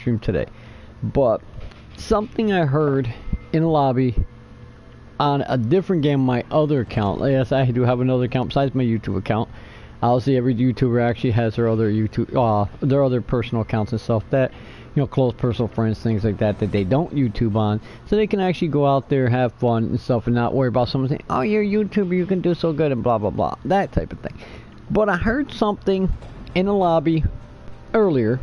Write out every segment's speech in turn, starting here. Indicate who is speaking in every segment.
Speaker 1: stream today. But something I heard in a lobby on a different game on my other account. Yes, I do have another account besides my YouTube account. I'll see every YouTuber actually has their other their other personal accounts and stuff that, you know, close personal friends, things like that they don't YouTube on, so they can actually go out there, have fun and stuff, and not worry about someone saying, "Oh, you're a YouTuber, you can do so good," and blah blah blah, that type of thing. But I heard something in a lobby earlier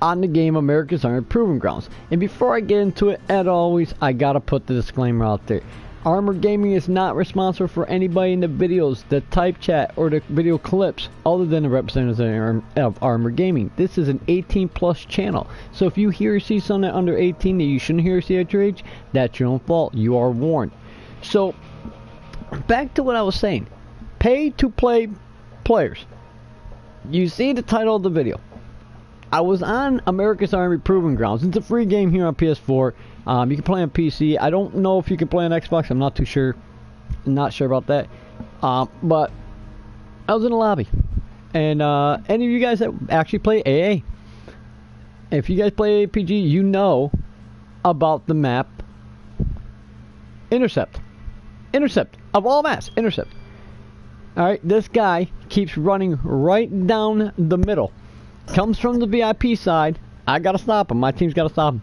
Speaker 1: on the game America's Armored Proving Grounds, and before I get into it, as always, I gotta put the disclaimer out there. Armor Gaming is not responsible for anybody in the videos, the type chat, or the video clips other than the representatives of Armor Gaming. This is an 18+ channel. So if you hear or see something under 18 that you shouldn't hear or see at your age, that's your own fault. You are warned. So, back to what I was saying. Pay to play players. You see the title of the video. I was on America's Armored Proving Grounds. It's a free game here on PS4. You can play on PC. I don't know if you can play on Xbox. I'm not too sure. I'm not sure about that. But I was in a lobby. And any of you guys that actually play AA, if you guys play APG, you know about the map Intercept. Intercept. Of all maps, Intercept. Alright, this guy keeps running right down the middle. Comes from the VIP side. I gotta stop him. My team's gotta stop him.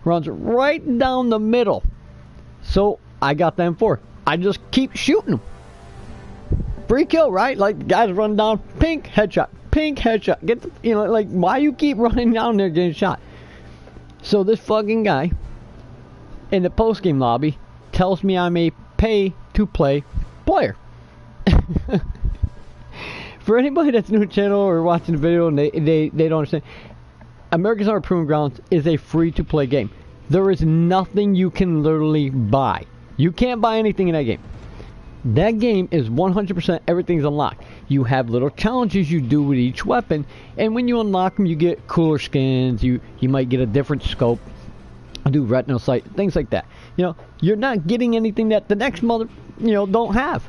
Speaker 1: Runs right down the middle. So I got them for. I just keep shooting him. Free kill, right? Like, guys run down, pink headshot, pink headshot. Get the, you know, like, why you keep running down there getting shot? So this fucking guy in the post game lobby tells me I'm a pay to play player. For anybody that's new to the channel or watching the video and they don't understand, America's Armored Proving Grounds is a free-to-play game. There is nothing you can literally buy. You can't buy anything in that game. That game is 100% everything's unlocked. You have little challenges you do with each weapon, and when you unlock them, you get cooler skins. You might get a different scope, do retinal sight, things like that. You know, you're not getting anything that the next don't have.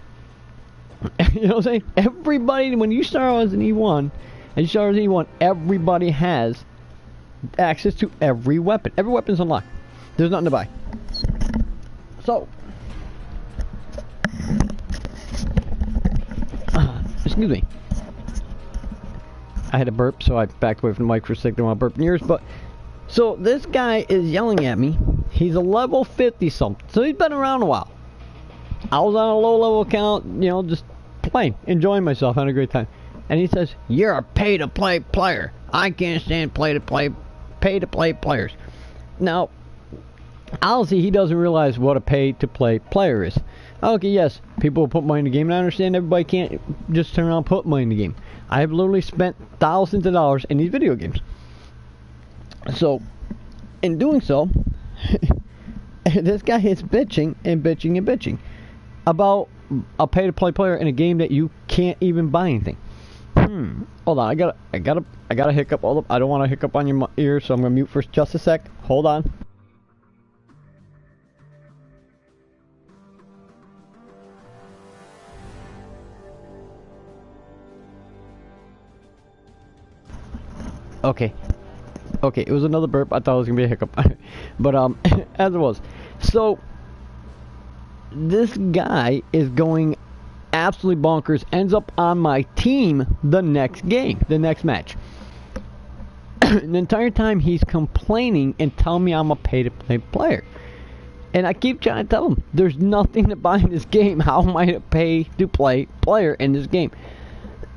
Speaker 1: You know what I'm saying? Everybody, when you start as an E1, everybody has access to every weapon. Every weapon's unlocked. There's nothing to buy. So, excuse me. I had a burp, so I backed away from the mic for a second while I burped in yours. But so this guy is yelling at me. He's a level 50 something, so he's been around a while. I was on a low level account, you know, just playing, enjoying myself, having a great time. And he says, "You're a pay to play player. I can't stand pay to play players." Now, obviously he doesn't realize what a pay to play player is. Okay, yes, people will put money in the game, and I understand everybody can't just turn around and put money in the game. I have literally spent thousands of dollars in these video games. So, in doing so, this guy is bitching and bitching and bitching about a pay-to-play player in a game that you can't even buy anything. Hold on, I got a hiccup. Hold up. I don't want to hiccup on your ear, so I'm gonna mute for just a sec. Hold on. Okay, it was another burp. I thought it was gonna be a hiccup, but as it was. So this guy is going absolutely bonkers, ends up on my team the next game, the next match. The entire time he's complaining and telling me I'm a pay-to-play player. And I keep trying to tell him, there's nothing to buy in this game. How am I a pay-to-play player in this game?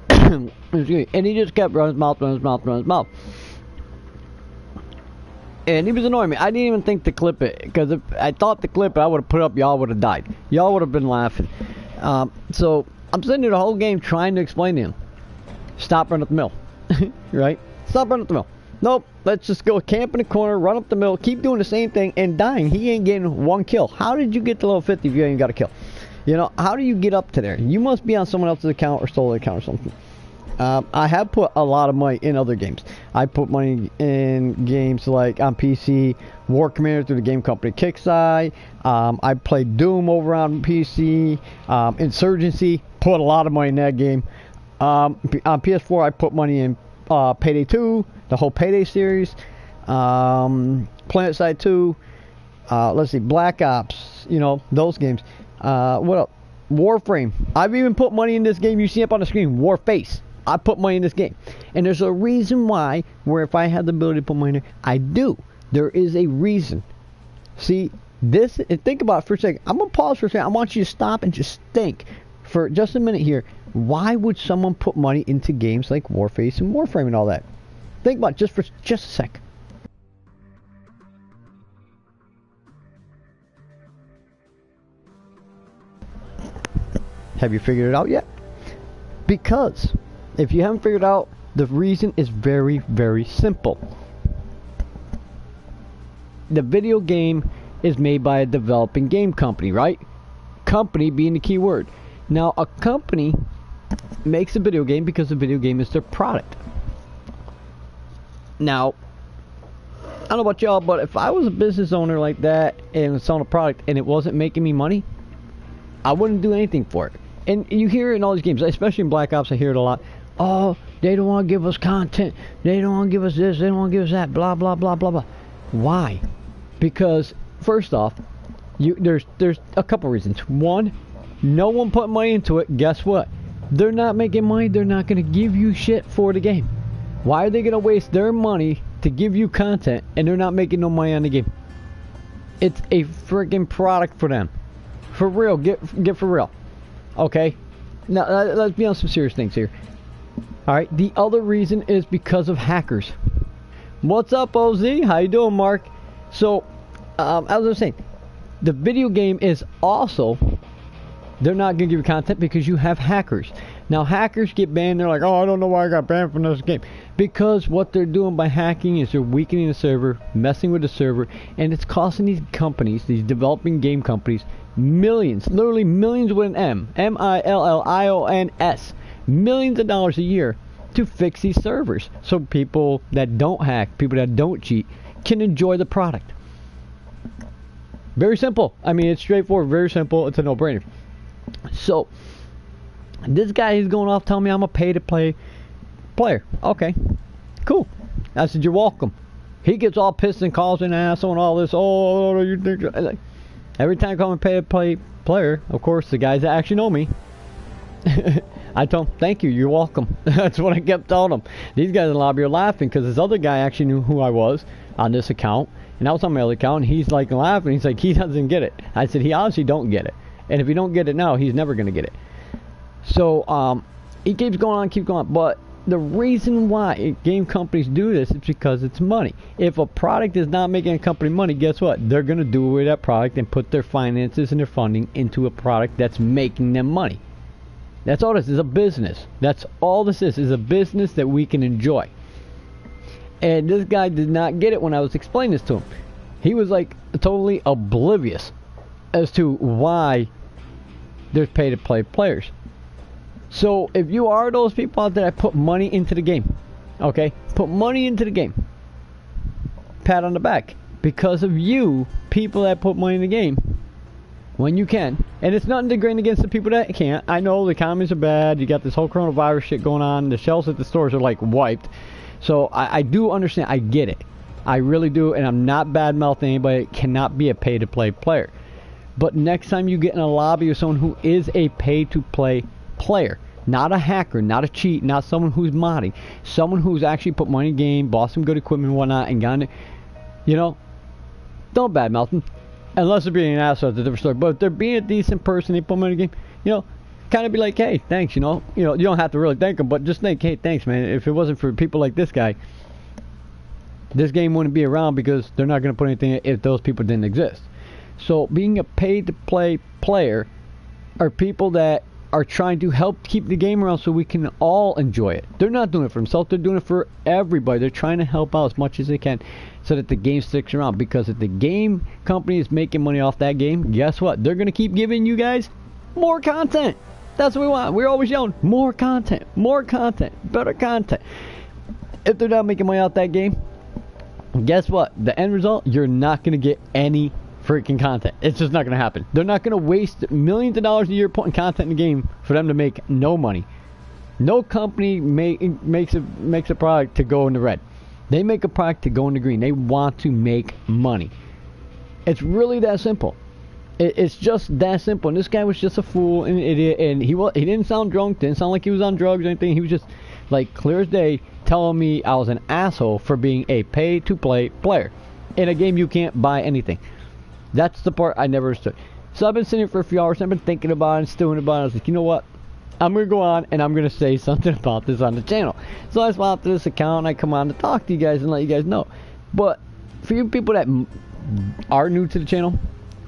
Speaker 1: And he just kept running his mouth. And he was annoying me. I didn't even think to clip it, because if I thought to clip it, I would have put it up, y'all would have died. Y'all would have been laughing. So I'm sitting there the whole game trying to explain to him, stop running up the mill. Right? Stop running up the mill. Nope, let's just go camp in the corner, run up the mill, keep doing the same thing, and dying. He ain't getting one kill. How did you get to level 50 if you ain't got a kill? You know, how do you get up to there? You must be on someone else's account or stole the account or something. I have put a lot of money in other games. I put money in games like on PC, War Commander through the game company Kickside. I played Doom over on PC. Insurgency, put a lot of money in that game. On PS4, I put money in Payday 2, The whole Payday series, Planet Side 2, let's see, Black Ops, you know, those games. What else? Warframe. I've even put money in this game. You see up on the screen, Warface. I put money in this game. And there's a reason why, where if I had the ability to put money in there, I do. There is a reason. See, this, and think about it for a second. I'm going to pause for a second. I want you to stop and just think for just a minute here. Why would someone put money into games like Warface and Warframe and all that? Think about it just for just a sec. Have you figured it out yet? Because if you haven't figured out, the reason is very, very simple. The video game is made by a developing game company, right? Company being the key word. Now, a company makes a video game because the video game is their product. Now, I don't know about y'all, but if I was a business owner like that and was selling a product and it wasn't making me money, I wouldn't do anything for it. And you hear it in all these games, especially in Black Ops, I hear it a lot. Oh, they don't want to give us content. They don't want to give us this. They don't want to give us that. Blah, blah, blah, blah, blah. Why? Because, first off, there's a couple reasons. One, no one put money into it. Guess what? They're not making money. They're not going to give you shit for the game. Why are they going to waste their money to give you content and they're not making no money on the game? It's a freaking product for them. For real. Get for real. Okay? Now, let's be on some serious things here. Alright, the other reason is because of hackers. What's up, OZ? How you doing, Mark? So, as I was saying, the video game is also, they're not going to give you content because you have hackers. Now, hackers get banned. They're like, oh, I don't know why I got banned from this game. Because what they're doing by hacking is they're weakening the server, messing with the server, and it's costing these companies, these developing game companies, millions, literally millions with an M, M-I-L-L-I-O-N-S, millions of dollars a year to fix these servers. So people that don't hack, people that don't cheat, can enjoy the product. Very simple. I mean, it's straightforward, very simple. It's a no-brainer. So, this guy is going off telling me I'm a pay-to-play player. Okay, cool. I said, you're welcome. He gets all pissed and calls an asshole and all this. Oh, you think... Every time I call him a pay-to-play player, of course, the guys that actually know me, I told him, thank you, you're welcome. That's what I kept telling him. These guys in the lobby are laughing because this other guy actually knew who I was on this account, and I was on my other account, and he's like laughing. He's like, he doesn't get it. I said, he obviously don't get it. And if he don't get it now, he's never going to get it. So, he keeps going on, but the reason why game companies do this is because it's money. If a product is not making a company money, guess what? They're going to do away with that product and put their finances and their funding into a product that's making them money. That's all this is, a business. That's all this is a business that we can enjoy. And this guy did not get it when I was explaining this to him. He was like totally oblivious as to why there's pay-to-play players. So if you are those people out there that put money into the game, okay, put money into the game, pat on the back. Because of you, people that put money in the game, when you can, and it's nothing degrading against the people that can't. I know the economies are bad, you got this whole coronavirus shit going on, the shelves at the stores are like wiped. So I do understand, I get it. I really do, and I'm not bad-mouthing anybody. It cannot be a pay-to-play player. But next time you get in a lobby with someone who is a pay-to-play player, not a hacker, not a cheat, not someone who's modding, someone who's actually put money in the game, bought some good equipment and whatnot, and got it, you know, don't badmouth them. Unless they're being an asshole, it's a different story. But if they're being a decent person, they put money in the game, you know, kind of be like, hey, thanks, you know, you don't have to really thank them, but just think, hey, thanks, man. If it wasn't for people like this guy, this game wouldn't be around because they're not going to put anything in if those people didn't exist. So being a paid-to-play player are people that are trying to help keep the game around so we can all enjoy it. They're not doing it for themselves, they're doing it for everybody. They're trying to help out as much as they can so that the game sticks around. Because if the game company is making money off that game, guess what? They're going to keep giving you guys more content. That's what we want. We're always yelling, more content, better content. If they're not making money off that game, guess what? The end result, you're not going to get any freaking content. It's just not going to happen. They're not going to waste millions of dollars a year putting content in the game for them to make no money. No company makes a product to go in the red. They make a product to go in the green. They want to make money. It's really that simple. It's just that simple. And this guy was just a fool and an idiot. And he didn't sound drunk. Didn't sound like he was on drugs or anything. He was just like clear as day telling me I was an asshole for being a pay-to-play player in a game you can't buy anything. That's the part I never understood. So I've been sitting here for a few hours. And I've been thinking about it and stewing about it. I was like, you know what? I'm going to go on and I'm going to say something about this on the channel. So I swap to this account and I come on to talk to you guys and let you guys know. But for you people that are new to the channel,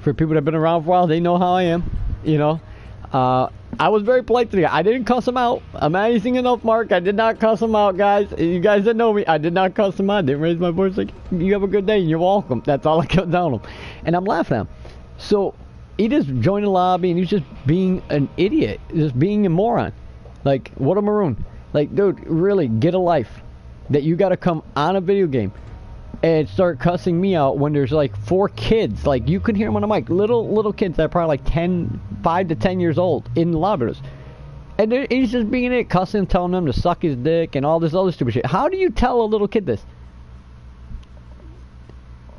Speaker 1: for people that have been around for a while, they know how I am, you know. I was very polite to the guy. I didn't cuss him out. Amazing enough, Mark. I did not cuss him out, guys. You guys that know me, I did not cuss him out. I didn't raise my voice. Like, you have a good day and you're welcome. That's all I kept telling him. And I'm laughing at him. So he just joined the lobby and he's just being an idiot, just being a moron. Like, what a maroon. Like, dude, really, get a life. That you got to come on a video game and start cussing me out when there's like 4 kids. Like, you can hear them on the mic. Little kids that are probably like 5 to 10 years old in the lobbies. And he's just being it, cussing, telling them to suck his dick and all this other stupid shit. How do you tell a little kid this?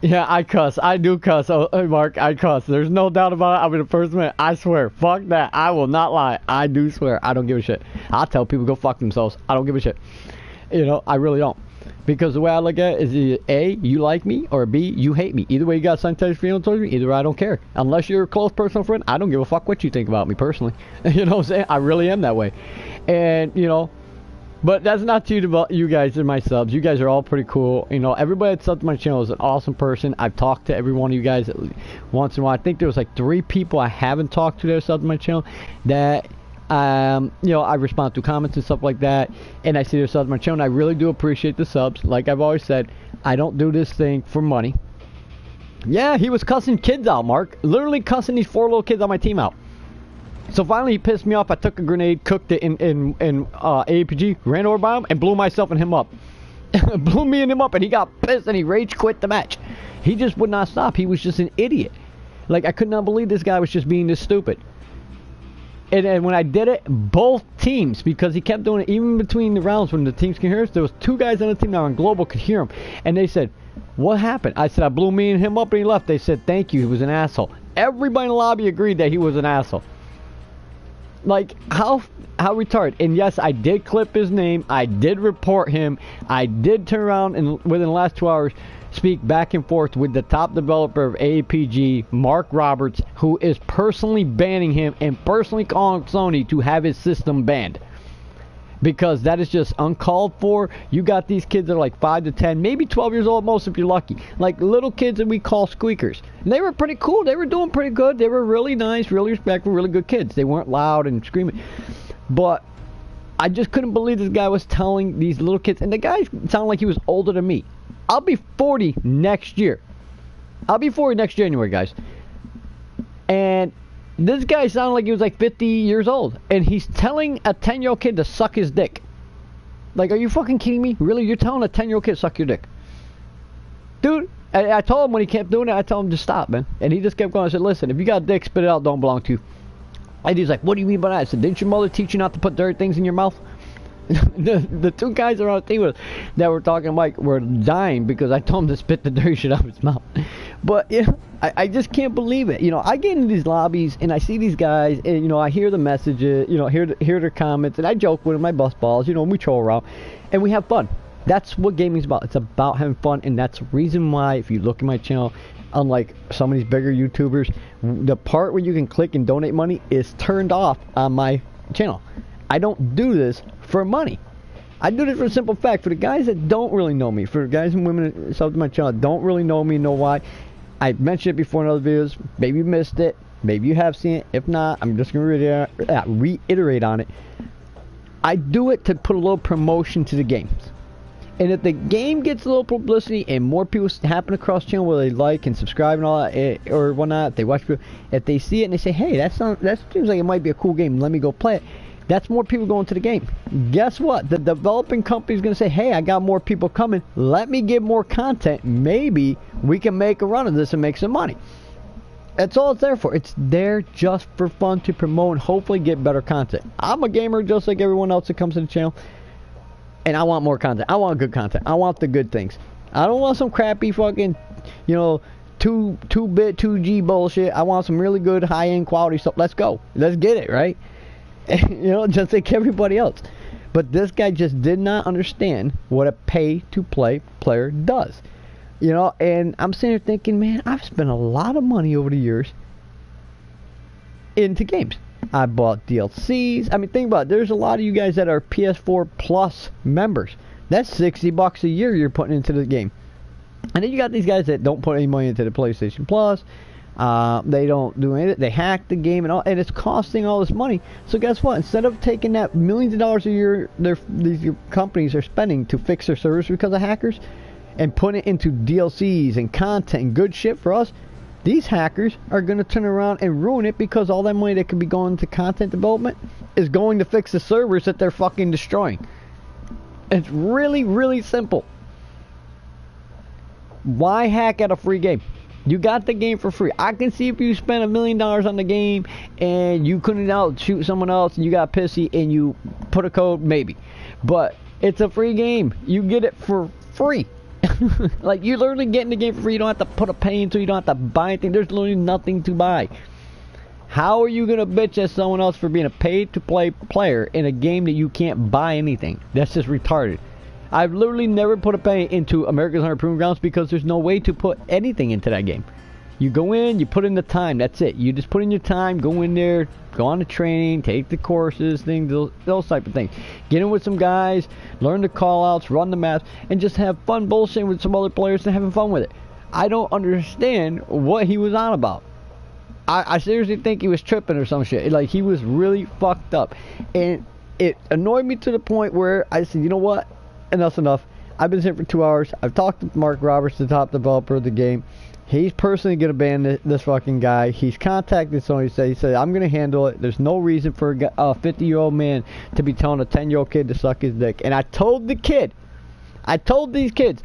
Speaker 1: Yeah, I cuss. I do cuss. Oh, Mark, I cuss. There's no doubt about it. I'll be the first man. I swear. Fuck that. I will not lie. I do swear. I don't give a shit. I'll tell people go fuck themselves. I don't give a shit. You know, I really don't. Because the way I look at it is either A, you like me, or B, you hate me. Either way, you got some type of feeling towards me. Either way, I don't care. Unless you're a close personal friend, I don't give a fuck what you think about me personally. You know what I'm saying? I really am that way. And, you know, but that's not you guys and my subs. You guys are all pretty cool. You know, everybody that subs to my channel is an awesome person. I've talked to every one of you guys once in a while. I think there was like 3 people I haven't talked to that subs to my channel that... you know, I respond to comments and stuff like that, and I see their subs on my channel, and I really do appreciate the subs. Like I've always said, I don't do this thing for money. Yeah, he was cussing kids out, Mark. Literally cussing these 4 little kids on my team out. So finally he pissed me off. I took a grenade, cooked it in APG, ran over by him, and blew myself and him up. Blew me and him up, and he got pissed, and he rage quit the match. He just would not stop. He was just an idiot. Like, I could not believe this guy was just being this stupid. And when I did it, both teams, because he kept doing it even between the rounds when the teams can hear us, there was 2 guys on the team that were on global could hear him. And they said, what happened? I said, I blew me and him up and he left. They said, thank you, he was an asshole. Everybody in the lobby agreed that he was an asshole. Like, how retarded. And yes, I did clip his name. I did report him. I did turn around and within the last 2 hours speak back and forth with the top developer of APG, Mark Roberts, who is personally banning him and personally calling Sony to have his system banned. Because that is just uncalled for. You got these kids that are like 5 to 10, maybe 12 years old most if you're lucky. Like little kids that we call squeakers. And they were pretty cool. They were doing pretty good. They were really nice, really respectful, really good kids. They weren't loud and screaming. But I just couldn't believe this guy was telling these little kids. And the guy sounded like he was older than me. I'll be 40 next year. I'll be 40 next January, guys. And this guy sounded like he was like 50 years old. And he's telling a 10-year-old kid to suck his dick. Like, are you fucking kidding me? Really? You're telling a 10-year-old kid to suck your dick? Dude, I told him when he kept doing it, I told him to stop, man. And he just kept going. I said, listen, if you got a dick, spit it out, don't belong to you. And he's like, what do you mean by that? I said, didn't your mother teach you not to put dirty things in your mouth? the 2 guys around the team that were talking Mike were dying because I told him to spit the dirty shit out of his mouth. But you know, I just can't believe it. You know, I get into these lobbies and I see these guys and you know I hear the messages, you know, hear their comments, and I joke with them, my bus balls, you know, and we troll around and we have fun. That's what gaming's about. It's about having fun, and that's the reason why if you look at my channel, unlike some of these bigger YouTubers, the part where you can click and donate money is turned off on my channel. I don't do this for money. I do this for a simple fact. For the guys that don't really know me, for the guys and women that sub to my channel don't really know me, know why. I mentioned it before in other videos. Maybe you missed it. Maybe you have seen it. If not, I'm just going to reiterate on it. I do it to put a little promotion to the games. And if the game gets a little publicity and more people happen across the channel where they like and subscribe and all that, or whatnot, they watch people, if they see it and they say, hey, that seems like it might be a cool game, let me go play it. That's more people going to the game. Guess what? The developing company is going to say, hey, I got more people coming. Let me get more content. Maybe we can make a run of this and make some money. That's all it's there for. It's there just for fun to promote and hopefully get better content. I'm a gamer just like everyone else that comes to the channel. And I want more content. I want good content. I want the good things. I don't want some crappy fucking, 2-bit 2G bullshit. I want some really good high-end quality stuff. Let's go. Let's get it, right? Just like everybody else. But this guy just did not understand what a pay-to-play player does. And I'm sitting here thinking, man, I've spent a lot of money over the years into games. I bought DLCs. I mean, think about it. There's a lot of you guys that are PS4 Plus members. That's $60 a year you're putting into the game. And then you got these guys that don't put any money into the PlayStation Plus. They don't do anything. They hack the game and all, and it's costing all this money. So guess what? Instead of taking that millions of dollars a year these companies are spending to fix their servers because of hackers, and putting it into DLCs and content and good shit for us, these hackers are going to turn around and ruin it because all that money that could be going to content development is going to fix the servers that they're fucking destroying. It's really, really simple. Why hack at a free game? You got the game for free. I can see if you spent $1 million on the game and you couldn't outshoot someone else and you got pissy and you put a code, maybe. But it's a free game. You get it for free. Like, you're literally getting the game for free. You don't have to put a pay into, you don't have to buy anything. There's literally nothing to buy. How are you going to bitch at someone else for being a paid-to-play player in a game that you can't buy anything? That's just retarded. I've literally never put a pay into America's 100 Proving Grounds because there's no way to put anything into that game. You go in, you put in the time, that's it. You just put in your time, go in there, go on the training, take the courses, things, those type of things. Get in with some guys, learn the call-outs, run the maps, and just have fun bullshitting with some other players and having fun with it. I don't understand what he was on about. I seriously think he was tripping or some shit. Like, he was really fucked up. And it annoyed me to the point where I said, you know what? Enough's enough. I've been here for 2 hours. I've talked to Mark Roberts, the top developer of the game. He's personally going to ban this fucking guy. He's contacted Sony. He said, I'm going to handle it. There's no reason for a 50-year-old man to be telling a 10-year-old kid to suck his dick. And I told these kids,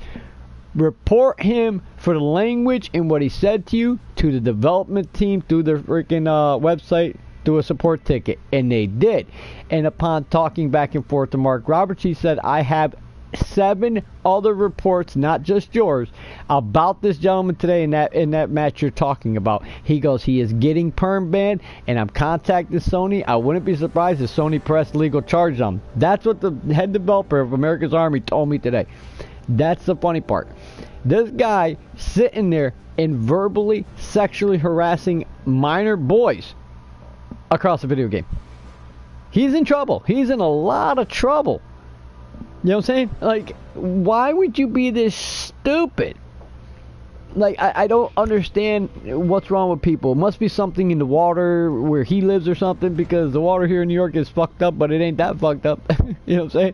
Speaker 1: report him for the language and what he said to you to the development team through their freaking website, through a support ticket. And they did. And upon talking back and forth to Mark Roberts, he said, I have 7 other reports, not just yours, about this gentleman today in that match you're talking about. He goes, he is getting perm banned, and I'm contacting Sony. I wouldn't be surprised if Sony pressed legal charges on him. That's what the head developer of America's Army told me today. That's the funny part. This guy sitting there and verbally sexually harassing minor boys across a video game. He's in trouble. He's in a lot of trouble. You know what I'm saying? Like, why would you be this stupid? Like, I don't understand what's wrong with people. It must be something in the water where he lives or something, because the water here in New York is fucked up, but it ain't that fucked up. You know what I'm saying?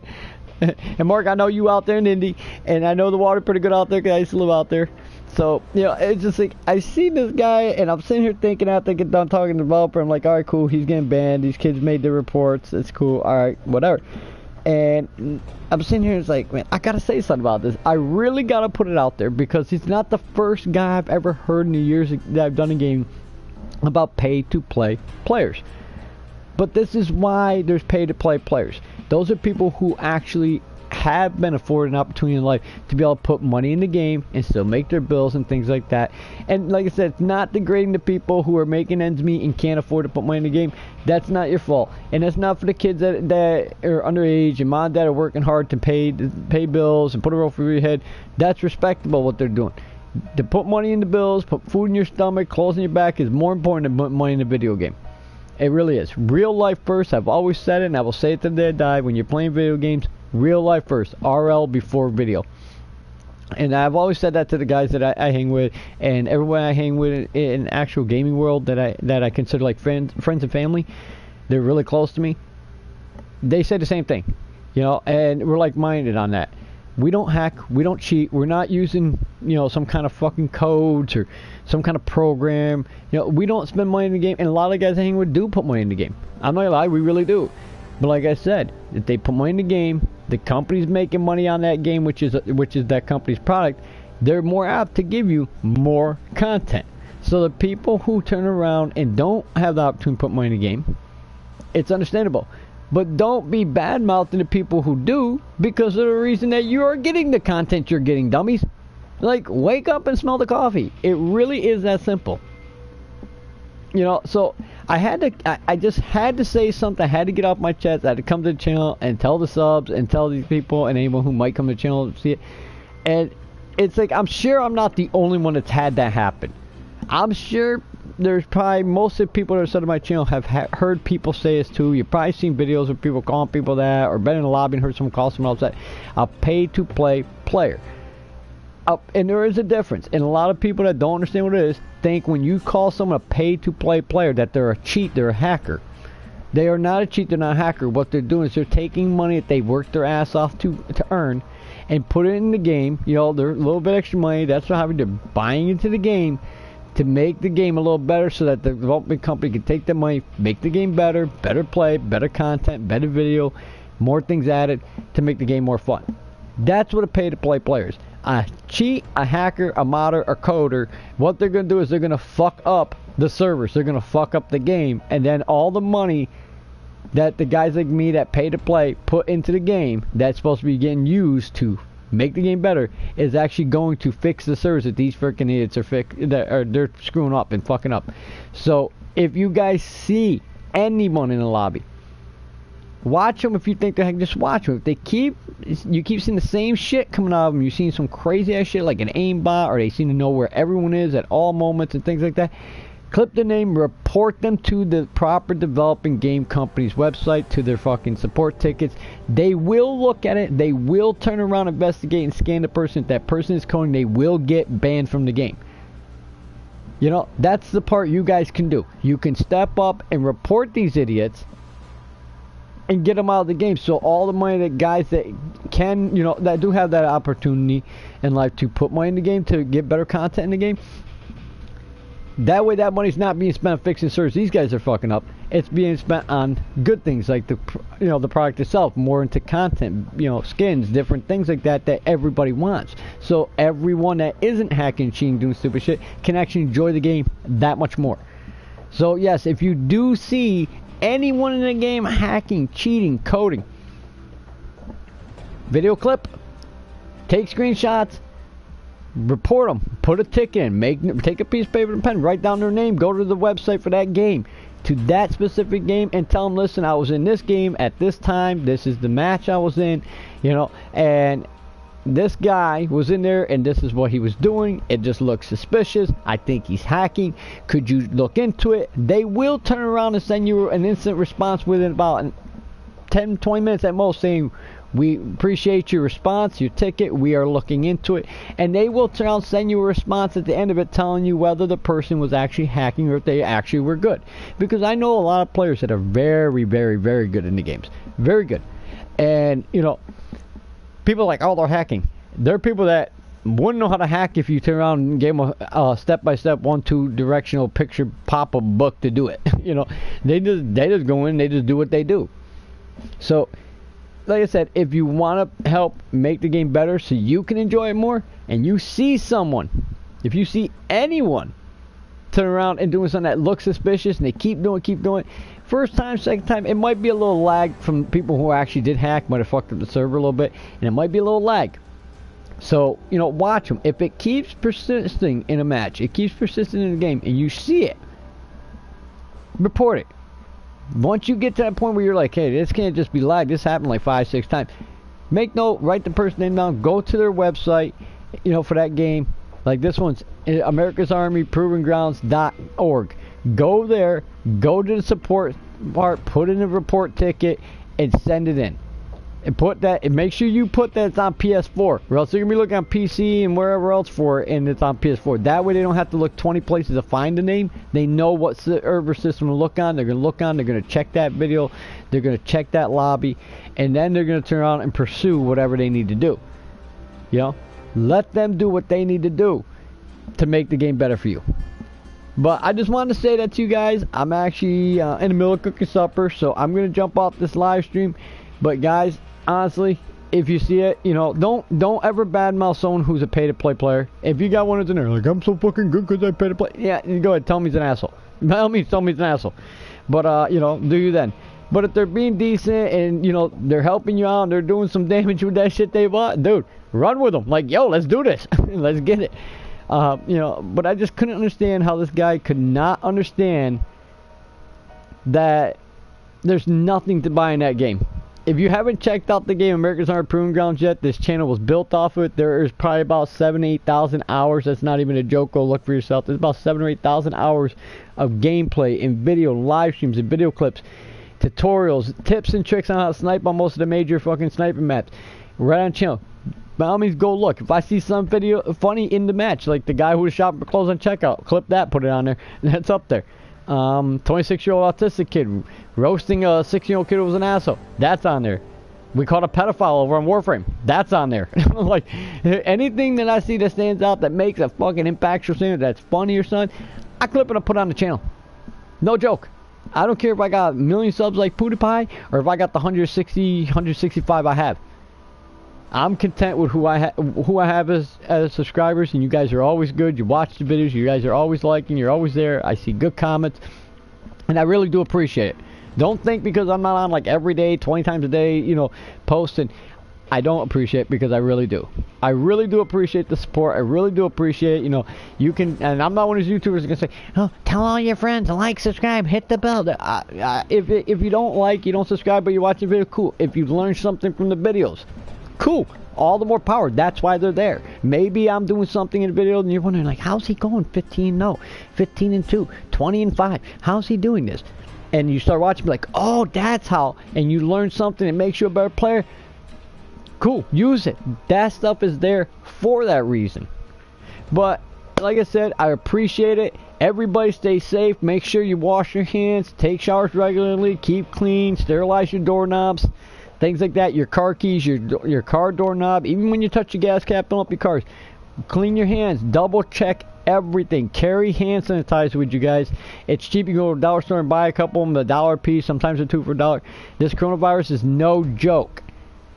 Speaker 1: And Mark, I know you out there in Indy, and I know the water pretty good out there because I used to live out there. So, you know, it's just like, I see this guy, and I'm sitting here thinking after I get done talking to the developer, I'm like, alright, cool, he's getting banned, these kids made their reports, it's cool, alright, whatever. And I'm sitting here and it's like, man, I gotta say something about this. I really gotta put it out there because he's not the first guy I've ever heard in the years that I've done a game about pay-to-play players. But this is why there's pay-to-play players. Those are people who actually have been afforded an opportunity in life to be able to put money in the game and still make their bills and things like that. And like I said, it's not degrading to people who are making ends meet and can't afford to put money in the game. That's not your fault. And that's not for the kids that are underage and mom and dad are working hard to pay bills and put a roof over your head. That's respectable what they're doing. To put money in the bills, put food in your stomach, clothes in your back is more important than putting money in a video game. It really is. Real life first. I've always said it, and I will say it to the day I die. When you're playing video games, real life first. RL before video. And I've always said that to the guys that I hang with, and everyone I hang with in actual gaming world that I consider like friends and family. They're really close to me. They say the same thing, you know, and we're like-minded on that. We don't hack, we don't cheat, we're not using, you know, some kind of fucking codes or some kind of program. You know, we don't spend money in the game, and a lot of the guys I hang with do put money in the game. I'm not gonna lie, we really do. But like I said, if they put money in the game, the company's making money on that game, which is that company's product, they're more apt to give you more content. So the people who turn around and don't have the opportunity to put money in the game, it's understandable. But don't be bad-mouthing the people who do, because of the reason that you are getting the content you're getting, dummies. Like, wake up and smell the coffee. It really is that simple. You know, so I just had to say something. I had to get off my chest. I had to come to the channel and tell the subs and tell these people and anyone who might come to the channel to see it. And it's like, I'm sure I'm not the only one that's had that happen. I'm sure there's probably most of the people that are sub to my channel have heard people say this too. You've probably seen videos of people calling people that, or been in the lobby and heard someone call someone else that. A pay-to-play player. And there is a difference. And a lot of people that don't understand what it is think when you call someone a pay-to-play player that they're a cheat, they're a hacker. They are not a cheat, they're not a hacker. What they're doing is they're taking money that they worked their ass off to earn and put it in the game. You know, they're a little bit extra money. That's what happened. They're buying into the game to make the game a little better so that the development company can take the money, make the game better, better play, better content, better video, more things added to make the game more fun. That's what a pay-to-play player is. A cheat, a hacker, a modder, a coder, what they're going to do is they're going to fuck up the servers. They're going to fuck up the game, and then all the money that the guys like me that pay to play put into the game that's supposed to be getting used to make the game better is actually going to fix the servers that these freaking idiots they're screwing up and fucking up. So if you guys see anyone in the lobby, watch them. If you think they're just watch them. If you keep seeing the same shit coming out of them, you've seen some crazy ass shit like an aimbot, or they seem to know where everyone is at all moments and things like that. Clip the name, report them to the proper developing game company's website, to their fucking support tickets. They will look at it. They will turn around, investigate, and scan the person. If that person is coding, they will get banned from the game. You know, that's the part you guys can do. You can step up and report these idiots and get them out of the game. So all the money that guys that can, you know, that do have that opportunity in life to put money in the game to get better content in the game, that way that money's not being spent on fixing servers these guys are fucking up. It's being spent on good things like the, you know, the product itself, more into content, you know, skins, different things like that that everybody wants. So everyone that isn't hacking, cheating, doing stupid shit can actually enjoy the game that much more. So yes, if you do see anyone in the game hacking, cheating, coding, video clip, take screenshots, report them, put a ticket in, take a piece of paper and pen, write down their name, go to the website for that game, to that specific game, and tell them, listen, I was in this game at this time, this is the match I was in, you know, and this guy was in there and this is what he was doing. It just looks suspicious. I think he's hacking. Could you look into it? They will turn around and send you an instant response within about 10-20 minutes at most, saying, we appreciate your response, your ticket, we are looking into it. And they will turn around and send you a response at the end of it telling you whether the person was actually hacking or if they actually were good. Because I know a lot of players that are very, very, very good in the games. Very good. And, you know, people are like, oh, they're hacking. There are people that wouldn't know how to hack if you turn around and gave them a step-by-step 1-2 directional picture pop-up book to do it. You know, they just go in, they just do what they do. So, like I said, if you want to help make the game better so you can enjoy it more, and you see someone, if you see anyone turn around and doing something that looks suspicious and they keep doing, first time, second time, it might be a little lag from people who actually did hack, might have fucked up the server a little bit, and it might be a little lag. So, you know, watch them. If it keeps persisting in a match, it keeps persisting in the game, and you see it, report it. Once you get to that point where you're like, hey, this can't just be lag, this happened like 5-6 times, make note, write the person name down, go to their website, you know, for that game. Like this one's America's Army Proving Grounds.org. Go there, go to the support part, put in a report ticket, and send it in. And put that, and make sure you put that it's on PS4, or else they're gonna be looking on PC and wherever else for it, and it's on PS4. That way they don't have to look 20 places to find the name. They know what server system to look on. They're gonna look on. They're gonna check that video. They're gonna check that lobby, and then they're gonna turn around and pursue whatever they need to do. You know, let them do what they need to do to make the game better for you. But I just wanted to say that to you guys. I'm actually in the middle of cooking supper, so I'm gonna jump off this live stream. But guys, honestly, if you see it, you know, don't ever badmouth someone who's a pay-to-play player. If you got one that's in there, like, I'm so fucking good because I pay-to-play. Yeah, you go ahead, tell me he's an asshole. Tell me he's an asshole. But, you know, do you then. But if they're being decent and, you know, they're helping you out and they're doing some damage with that shit they bought, dude, run with them. Like, yo, let's do this. Let's get it. You know, but I just couldn't understand how this guy could not understand that there's nothing to buy in that game. If you haven't checked out the game America's Armored Proving Grounds yet, this channel was built off of it. There is probably about 7,000 to 8,000 hours. That's not even a joke. Go look for yourself. There's about 7,000 or 8,000 hours of gameplay and video, live streams and video clips, tutorials, tips and tricks on how to snipe on most of the major fucking sniping maps. Right on channel. By all means, go look. If I see some video funny in the match, like the guy who was shopping for clothes on checkout, clip that, put it on there. That's up there. 26-year-old autistic kid roasting a 16-year-old kid who was an asshole. That's on there. We caught a pedophile over on Warframe. That's on there. Like, anything that I see that stands out that makes a fucking impactful statement that's funny or something, I clip it and put it on the channel. No joke. I don't care if I got a million subs like PewDiePie or if I got the 160, 165 I have. I'm content with who I have as subscribers, and you guys are always good. You watch the videos, you guys are always liking, you're always there. I see good comments, and I really do appreciate it. Don't think because I'm not on like every day, 20 times a day, you know, posting, I don't appreciate it, because I really do. I really do appreciate the support. I really do appreciate, you know, you can, and I'm not one of those YouTubers that can say, oh, tell all your friends to like, subscribe, hit the bell. If you don't like, you don't subscribe, but you watch the video, cool. If you learn something from the videos, cool, all the more power. That's why they're there. Maybe I'm doing something in the video and you're wondering, like, how's he going 15-0, 15-2, 20-5? How's he doing this? And you start watching, like, oh, that's how, and you learn something that makes you a better player. Cool, use it. That stuff is there for that reason. But like I said, I appreciate it. Everybody stay safe. Make sure you wash your hands, take showers regularly, keep clean, sterilize your doorknobs, things like that, your car keys, your car doorknob, even when you touch your gas cap, fill up your cars. Clean your hands, double check everything. Carry hand sanitizer with you guys. It's cheap. You go to the dollar store and buy a couple of them, $1 a piece, sometimes they're 2 for $1. This coronavirus is no joke.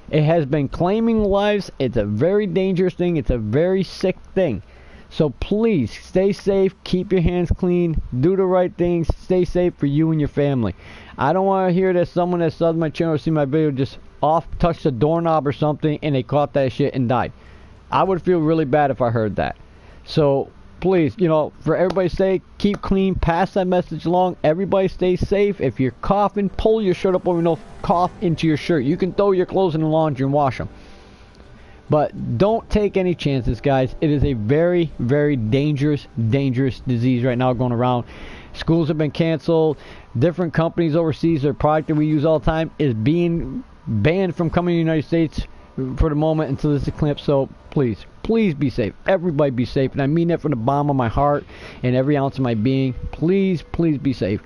Speaker 1: It has been claiming lives. It's a very dangerous thing. It's a very sick thing. So please stay safe, keep your hands clean, do the right things, stay safe for you and your family. I don't want to hear that someone that subs my channel or see my video just touched a doorknob or something and they caught that shit and died. I would feel really bad if I heard that. So please, you know, for everybody's sake, keep clean, pass that message along. Everybody stay safe. If you're coughing, pull your shirt up over your nose, cough into your shirt. You can throw your clothes in the laundry and wash them. But don't take any chances, guys. It is a very, very dangerous disease right now going around. Schools have been canceled. Different companies overseas, their product that we use all the time is being banned from coming to the United States for the moment until this is cleared. So please, please be safe. Everybody be safe. And I mean that from the bottom of my heart and every ounce of my being. Please, please be safe.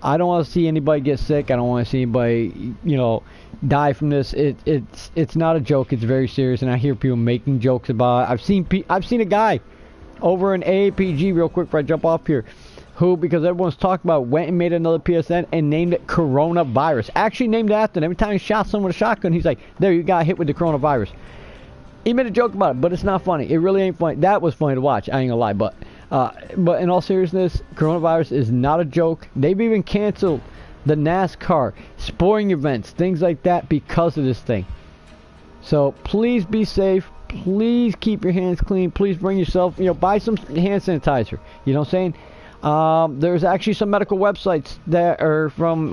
Speaker 1: I don't want to see anybody get sick. I don't want to see anybody, you know, die from this. It's not a joke. It's very serious, and I hear people making jokes about it. I've seen a guy over in AAPG, real quick before I jump off here, who, because everyone's talking about, went and made another PSN and named it coronavirus. Actually named it after it. Every time he shot someone with a shotgun, he's like, there, you got hit with the coronavirus. He made a joke about it, but it's not funny. It really ain't funny. That was funny to watch. I ain't gonna lie, but in all seriousness, coronavirus is not a joke. They've even canceled the NASCAR, sporting events, things like that because of this thing. So please be safe. Please keep your hands clean. Please bring yourself, you know, buy some hand sanitizer. You know what I'm saying? There's actually some medical websites that are from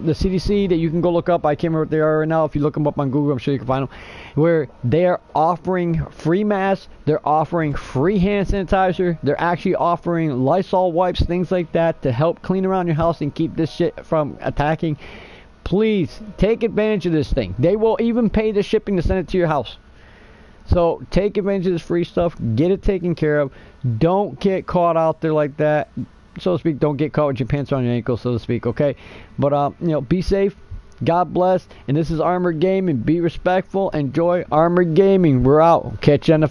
Speaker 1: the CDC that you can go look up. I can't remember what they are right now. If you look them up on Google, I'm sure you can find them. Where they are offering free masks. They're offering free hand sanitizer. They're actually offering Lysol wipes, things like that, to help clean around your house and keep this shit from attacking. Please take advantage of this thing. They will even pay the shipping to send it to your house. So take advantage of this free stuff. Get it taken care of. Don't get caught out there like that, so to speak. Don't get caught with your pants on your ankles, so to speak. Okay, but you know, be safe. God bless. And this is Armored Gaming. Be respectful. Enjoy Armored Gaming. We're out. Catch you on the